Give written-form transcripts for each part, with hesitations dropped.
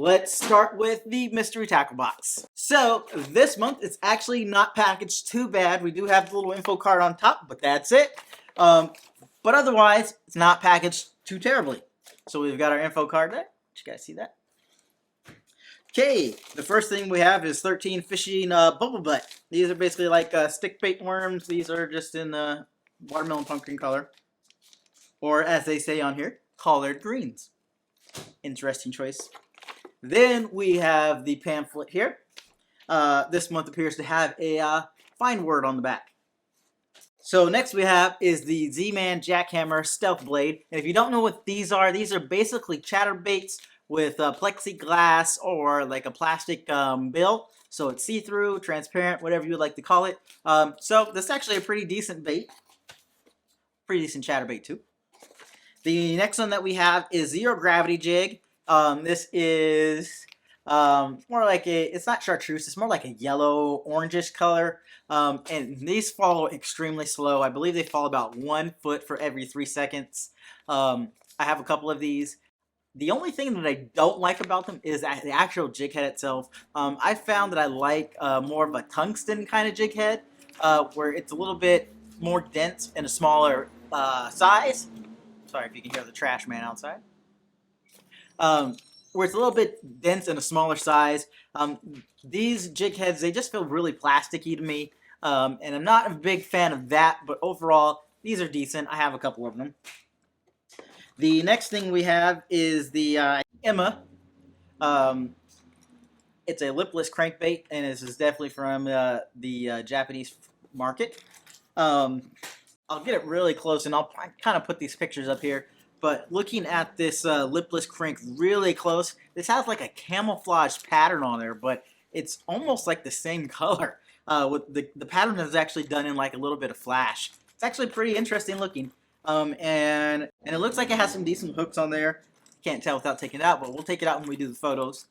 let's start with the mystery tackle box. So this month it's actually not packaged too bad. We do have the little info card on top, but that's it. But otherwise, it's not packaged too terribly. So we've got our info card there. Did you guys see that? Okay, the first thing we have is 13 fishing bubble butt. These are basically like stick bait worms. These are just in the watermelon pumpkin color. Or as they say on here, collard greens. Interesting choice. Then we have the pamphlet here. This month appears to have a fine word on the back. So next we have is the Z-Man Jackhammer Stealth Blade. And if you don't know what these are basically chatterbaits with plexiglass or like a plastic bill. So it's see-through, transparent, whatever you would like to call it. So this is actually a pretty decent bait. Pretty decent chatterbait too. The next one that we have is Zero Gravity Jig. This is more like it's not chartreuse, it's more like a yellow, orangish color. And these fall extremely slow. I believe they fall about 1 foot for every 3 seconds. I have a couple of these. The only thing that I don't like about them is the actual jig head itself. I found that I like more of a tungsten kind of jig head, where it's a little bit more dense and a smaller size. Sorry if you can hear the trash man outside. Where it's a little bit dense and a smaller size. These jig heads, they just feel really plasticky to me. And I'm not a big fan of that, but overall, these are decent. I have a couple of them. The next thing we have is the Emma. It's a lipless crankbait, and this is definitely from the Japanese market. I'll get it really close, and I'll kind of put these pictures up here. But looking at this lipless crank really close, this has like a camouflage pattern on there, but it's almost like the same color. With the pattern is actually done in like a little bit of flash. It's actually pretty interesting looking. And it looks like it has some decent hooks on there. Can't tell without taking it out, but we'll take it out when we do the photos.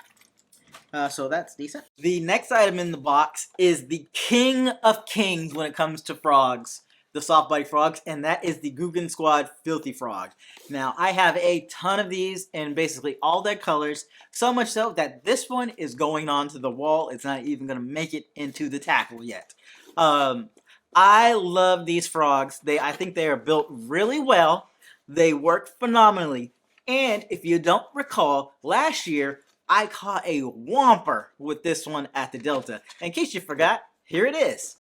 So that's decent. The next item in the box is the king of kings when it comes to frogs. The soft body frogs, and that is the Googan Squad Filthy Frog. Now, I have a ton of these in basically all their colors, so much so that this one is going onto the wall. It's not even going to make it into the tackle yet. I love these frogs. I think they are built really well. They work phenomenally. And if you don't recall, last year, I caught a whomper with this one at the Delta. In case you forgot, here it is.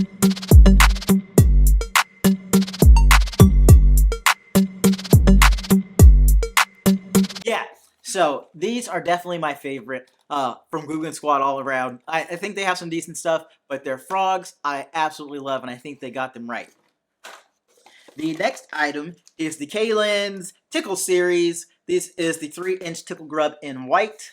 Yeah, so these are definitely my favorite from Googan Squad all around. I think they have some decent stuff, but their frogs I absolutely love, and I think they got them right. The next item is the K-Lens Tickle Series. This is the 3-inch Tickle Grub in white.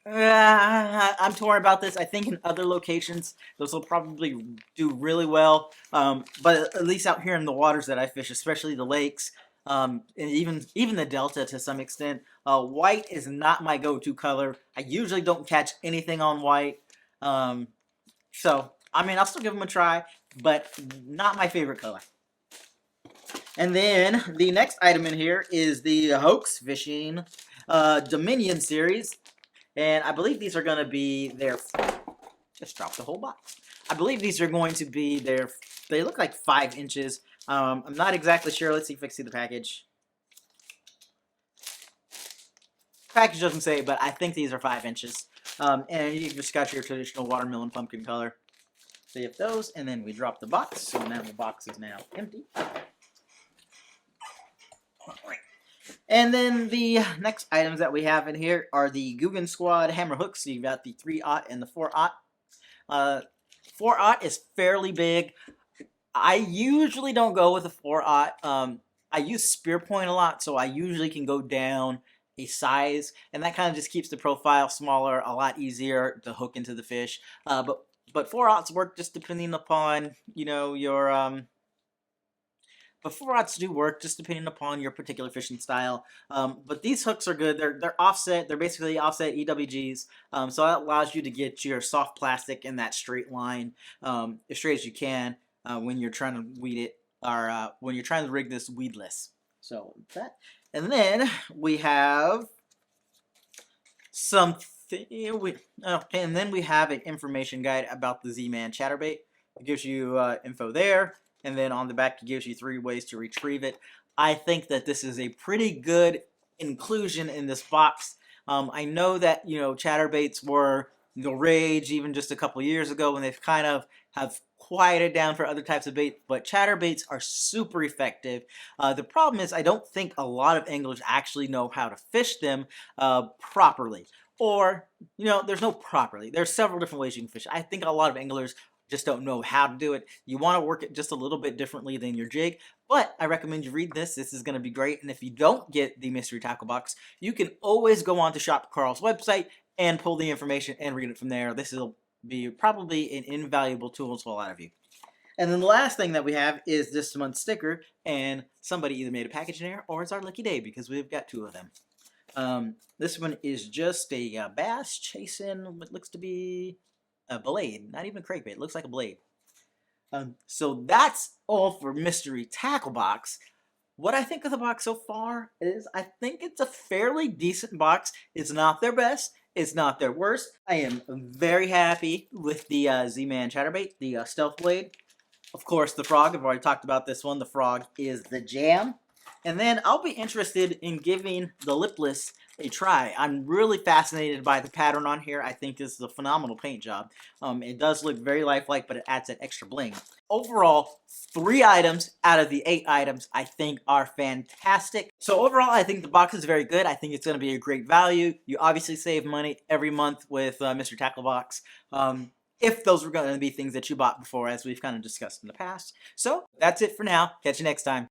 I'm torn about this. I think in other locations, those will probably do really well. But at least out here in the waters that I fish, especially the lakes, and even the Delta to some extent, white is not my go-to color. I usually don't catch anything on white. So, I mean, I'll still give them a try, but not my favorite color. And then the next item in here is the Hoax Fishing Dominion series. And I believe these are going to be their... Just dropped the whole box. I believe these are going to be their... They look like 5 inches. I'm not exactly sure. Let's see if I can see the package. Package doesn't say, but I think these are 5 inches. And you just got your traditional watermelon pumpkin color. So you have those, and then we drop the box. So now the box is now empty. And then the next items that we have in here are the Googan Squad hammer hooks. So you've got the 3/0 and the 4/0. 4/0 is fairly big. I usually don't go with a 4/0. I use spear point a lot, so I usually can go down a size, and that kind of just keeps the profile smaller, a lot easier to hook into the fish. But 4/0s work just depending upon, you know, your But 4/0s do work just depending upon your particular fishing style. But these hooks are good. They're offset. They're basically offset EWGs. So that allows you to get your soft plastic in that straight line, as straight as you can when you're trying to weed it, or when you're trying to rig this weedless. So that. And then we have something. Okay, and then we have an information guide about the Z-Man Chatterbait. It gives you info there, and then on the back it gives you 3 ways to retrieve it. I think that this is a pretty good inclusion in this box. I know that chatterbaits were the rage even just a couple years ago, when they've kind of have quieted down for other types of bait, but chatterbaits are super effective. The problem is I don't think a lot of anglers actually know how to fish them properly. Or, there's no properly. There's several different ways you can fish. I think a lot of anglers just don't know how to do it. You want to work it just a little bit differently than your jig, but I recommend you read this. This is going to be great. And if you don't get the mystery tackle box, you can always go on to Shop Carl's website and pull the information and read it from there. This will be probably an invaluable tool to a lot of you. And then the last thing that we have is this month's sticker, and somebody either made a package in there or it's our lucky day because we've got 2 of them. This one is just a bass chasing what looks to be a blade, not even a crankbait. It looks like a blade. So that's all for Mystery Tackle Box. What I think of the box so far is I think it's a fairly decent box. It's not their best. It's not their worst. I am very happy with the Z-Man Chatterbait, the Stealth Blade. Of course, the frog. I've already talked about this one. The frog is the jam. And then I'll be interested in giving the lipless a try. I'm really fascinated by the pattern on here. I think this is a phenomenal paint job. It does look very lifelike, but it adds that extra bling. Overall, 3 items out of the 8 items I think are fantastic. So overall, I think the box is very good. I think it's going to be a great value. You obviously save money every month with Mr. Tackle Box. If those were going to be things that you bought before, as we've kind of discussed in the past. So that's it for now. Catch you next time.